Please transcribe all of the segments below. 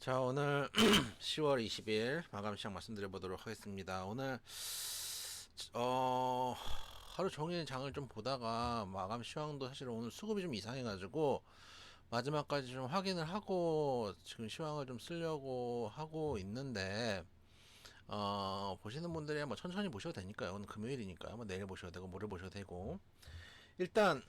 자, 오늘 10월 20일 마감 시장 말씀드려 보도록 하겠습니다. 오늘 하루 종일 장을 좀 보다가 마감 시황도 사실 오늘 수급이 좀 이상해가지고 마지막까지 좀 확인을 하고 지금 시황을 좀 쓰려고 하고 있는데 보시는 분들이 뭐 천천히 보셔도 되니까요. 오늘 금요일이니까요. 뭐 내일 보셔도 되고 모레 보셔도 되고. 일단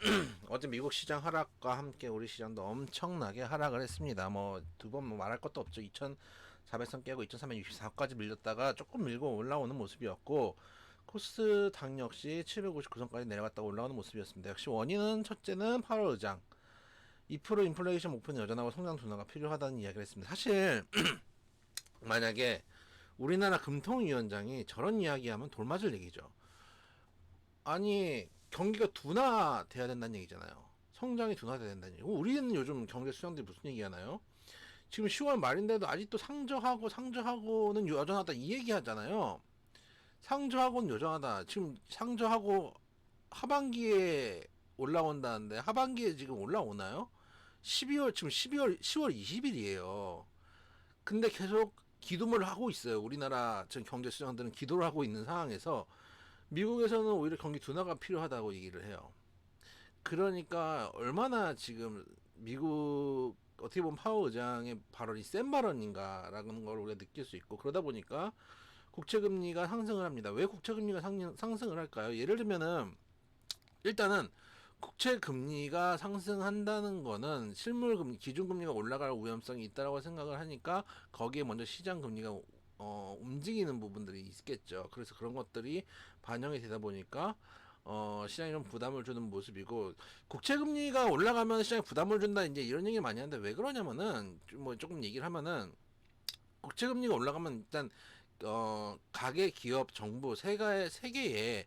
어제 미국 시장 하락과 함께 우리 시장도 엄청나게 하락을 했습니다. 뭐 두 번 뭐 말할 것도 없죠. 2400선 깨고 2364까지 밀렸다가 조금 밀고 올라오는 모습이었고, 코스닥 역시 759선까지 내려갔다가 올라오는 모습이었습니다. 역시 원인은 첫째는 8월 의장 2% 인플레이션 목표는 여전하고 성장 둔화가 필요하다는 이야기를 했습니다. 사실 만약에 우리나라 금통위원장이 저런 이야기하면 돌맞을 얘기죠. 아니, 경기가 둔화돼야 된다는 얘기잖아요. 성장이 둔화돼야 된다는 얘기. 우리는 요즘 경제 수장들이 무슨 얘기하나요? 지금 10월 말인데도 아직도 상저하고는 여전하다 이 얘기 하잖아요. 상저하고는 여전하다. 지금 상저하고 하반기에 올라온다는데 하반기에 지금 올라오나요? 10월 20일이에요. 근데 계속 기도를 하고 있어요. 우리나라 전 경제 수장들은 기도를 하고 있는 상황에서 미국에서는 오히려 경기 둔화가 필요하다고 얘기를 해요. 그러니까 얼마나 지금 미국 어떻게 보면 파워 의장의 발언이 센 발언인가라는 걸 우리가 느낄 수 있고, 그러다 보니까 국채금리가 상승을 합니다. 왜 국채금리가 상승을 할까요? 예를 들면은 일단은 국채금리가 상승한다는 거는 실물금리, 기준금리가 올라갈 위험성이 있다라고 생각을 하니까 거기에 먼저 시장금리가 움직이는 부분들이 있겠죠. 그래서 그런 것들이 반영이 되다 보니까 시장에 좀 부담을 주는 모습이고, 국채금리가 올라가면 시장에 부담을 준다 이제 이런 얘기를 많이 하는데, 왜 그러냐면은 뭐 조금 얘기를 하면은 국채금리가 올라가면 일단 가계, 기업, 정부 세 개의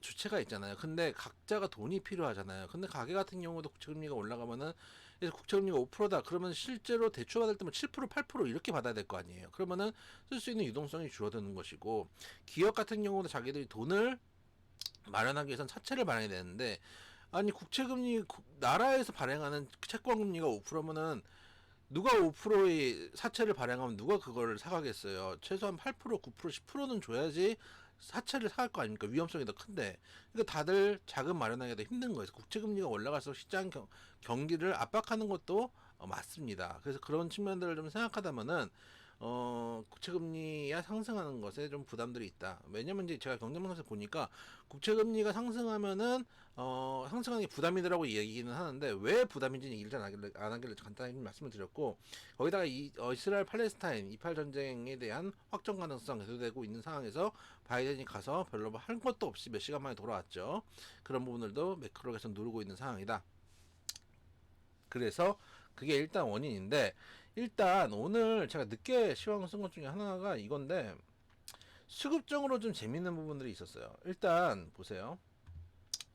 주체가 있잖아요. 근데 각자가 돈이 필요하잖아요. 근데 가계 같은 경우도 국채금리가 올라가면은, 그래서 국채금리가 5%다. 그러면 실제로 대출 받을 때면 7%, 8% 이렇게 받아야 될 거 아니에요. 그러면은 쓸 수 있는 유동성이 줄어드는 것이고, 기업 같은 경우도 자기들이 돈을 마련하기 위해서는 사채를 발행해야 되는데, 아니 국채금리 나라에서 발행하는 채권금리가 5%면은 누가 5%의 사채를 발행하면 누가 그걸 사가겠어요. 최소한 8%, 9%, 10%는 줘야지 사채를 사갈 거 아닙니까? 위험성이 더 큰데. 그러니까 다들 자금 마련하기가 더 힘든 거예요. 국채금리가 올라갈수록 시장 경기를 압박하는 것도 맞습니다. 그래서 그런 측면들을 좀 생각하다면은 국채금리가 상승하는 것에 좀 부담들이 있다. 왜냐면 이제 제가 경제방송에서 보니까 국채금리가 상승하면은 상승하는 게 부담이더라고 얘기는 하는데, 왜 부담인지 얘기를 잘 안 하길래 간단히 말씀을 드렸고, 거기다가 이스라엘 팔레스타인 이팔 전쟁에 대한 확정 가능성 계속되고 있는 상황에서 바이든이 가서 별로 뭐 할 것도 없이 몇 시간 만에 돌아왔죠. 그런 부분들도 매크로 계속 누르고 있는 상황이다. 그래서 그게 일단 원인인데, 일단 오늘 제가 늦게 시황을 쓴 것 중에 하나가 이건데, 수급적으로 좀 재밌는 부분들이 있었어요. 일단 보세요.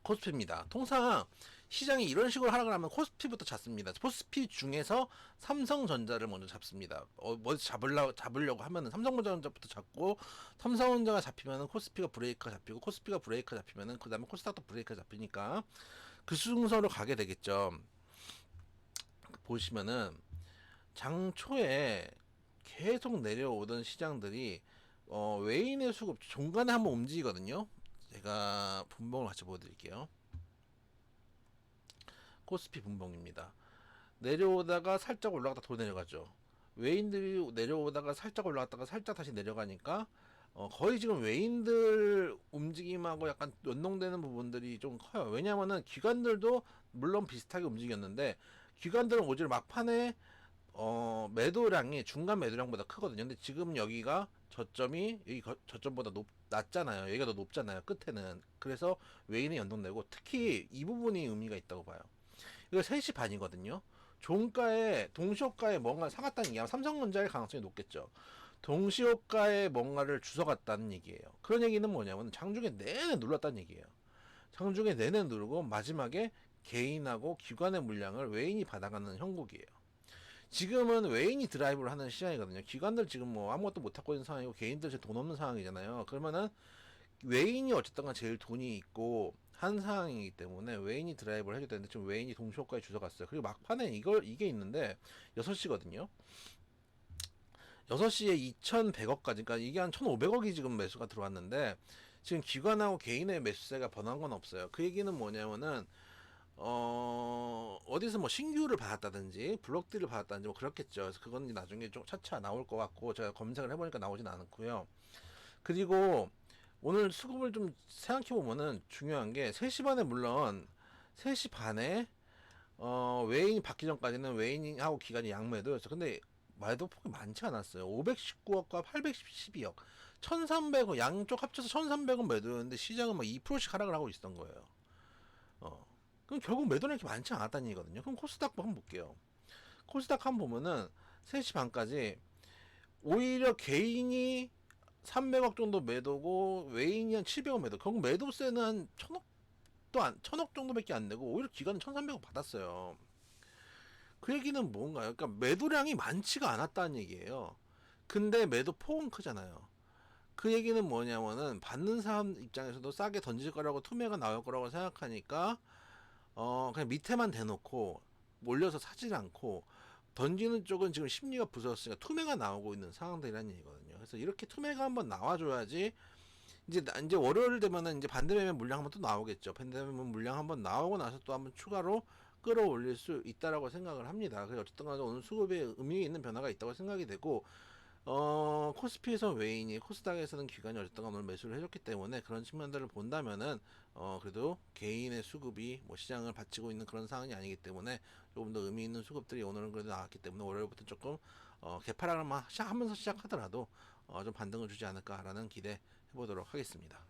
코스피입니다. 통상 시장이 이런 식으로 하락을 하면 코스피부터 잡습니다. 코스피 중에서 삼성전자를 먼저 잡습니다. 먼저 잡으려고 하면은 삼성전자부터 잡고, 삼성전자가 잡히면은 코스피가 브레이크가 잡히고, 코스피가 브레이크가 잡히면은 그 다음에 코스닥도 브레이크가 잡히니까 그 순서로 가게 되겠죠. 보시면은 장 초에 계속 내려오던 시장들이 외인의 수급 중간에 한번 움직이거든요. 제가 분봉을 같이 보여드릴게요. 코스피 분봉입니다. 내려오다가 살짝 올라갔다 더 내려가죠. 외인들이 내려오다가 살짝 올라갔다가 살짝 다시 내려가니까 거의 지금 외인들 움직임하고 약간 연동되는 부분들이 좀 커요. 왜냐하면은 기관들도 물론 비슷하게 움직였는데, 기관들은 오히려 막판에 매도량이 중간 매도량보다 크거든요. 근데 지금 여기가 저점이 여기 저점보다 낮잖아요. 여기가 더 높잖아요. 끝에는. 그래서 외인이 연동되고, 특히 이 부분이 의미가 있다고 봐요. 이거 3시 반이거든요. 종가에 동시호가에 뭔가 사갔다는 얘기하면 삼성전자의 가능성이 높겠죠. 동시호가에 뭔가를 주워갔다는 얘기예요. 그런 얘기는 뭐냐면 장중에 내내 눌렀다는 얘기예요. 장중에 내내 누르고 마지막에 개인하고 기관의 물량을 외인이 받아가는 형국이에요. 지금은 외인이 드라이브를 하는 시장이거든요. 기관들 지금 뭐 아무것도 못하고 있는 상황이고, 개인들 지금 돈 없는 상황이잖아요. 그러면은 외인이 어쨌든 간 제일 돈이 있고 한 상황이기 때문에 외인이 드라이브를 해줘야 되는데 지금 외인이 동시효과에 주저갔어요. 그리고 막판에 이게 있는데 6시거든요. 6시에 2,100억까지, 그러니까 이게 한 1,500억이 지금 매수가 들어왔는데 지금 기관하고 개인의 매수세가 변한 건 없어요. 그 얘기는 뭐냐면은 어디서 뭐 신규를 받았다든지 블록딜을 받았다든지 뭐 그렇겠죠. 그래서 그건 나중에 좀 차차 나올 것 같고 제가 검색을 해보니까 나오진 않았고요. 그리고 오늘 수급을 좀 생각해 보면은 중요한 게 3시 반에 물론 3시 반에 외인이 받기 전까지는 외인하고 기관이 양매도였어. 근데 매도폭이 많지 않았어요. 519억과 812억, 1,300억 양쪽 합쳐서 1,300억 매도였는데 시장은 막 2%씩 하락을 하고 있었던 거예요. 어. 그럼 결국 매도는 이렇게 많지 않았다는 얘기거든요. 그럼 코스닥 한번 볼게요. 코스닥 한번 보면은 3시 반까지 오히려 개인이 300억 정도 매도고 외인이 한 700억 매도. 결국 매도세는 한 1,000억도 안, 1,000억 정도밖에 안 되고 오히려 기관은 1,300억 받았어요. 그 얘기는 뭔가요? 그러니까 매도량이 많지가 않았다는 얘기예요. 근데 매도 폭은 크잖아요. 그 얘기는 뭐냐면은 받는 사람 입장에서도 싸게 던질 거라고 투매가 나올 거라고 생각하니까 그냥 밑에만 대놓고 몰려서 사질 않고 던지는 쪽은 지금 심리가 부서졌으니까 투매가 나오고 있는 상황들이라는 얘기거든요. 그래서 이렇게 투매가 한번 나와줘야지 이제 월요일 되면은 이제 반대매매 물량 한번 또 나오겠죠. 반대매매 물량 한번 나오고 나서 또 한번 추가로 끌어올릴 수 있다라고 생각을 합니다. 그래서 어쨌든 간에 오늘 수급에 의미 있는 변화가 있다고 생각이 되고 코스피에서 외인이, 코스닥에서는 기관이 어쨌든 오늘 매수를 해줬기 때문에 그런 측면들을 본다면은 그래도 개인의 수급이 뭐 시장을 받치고 있는 그런 상황이 아니기 때문에 조금 더 의미 있는 수급들이 오늘은 그래도 나왔기 때문에 월요일부터 조금 개파락을 하면서 시작하더라도 좀 반등을 주지 않을까라는 기대 해보도록 하겠습니다.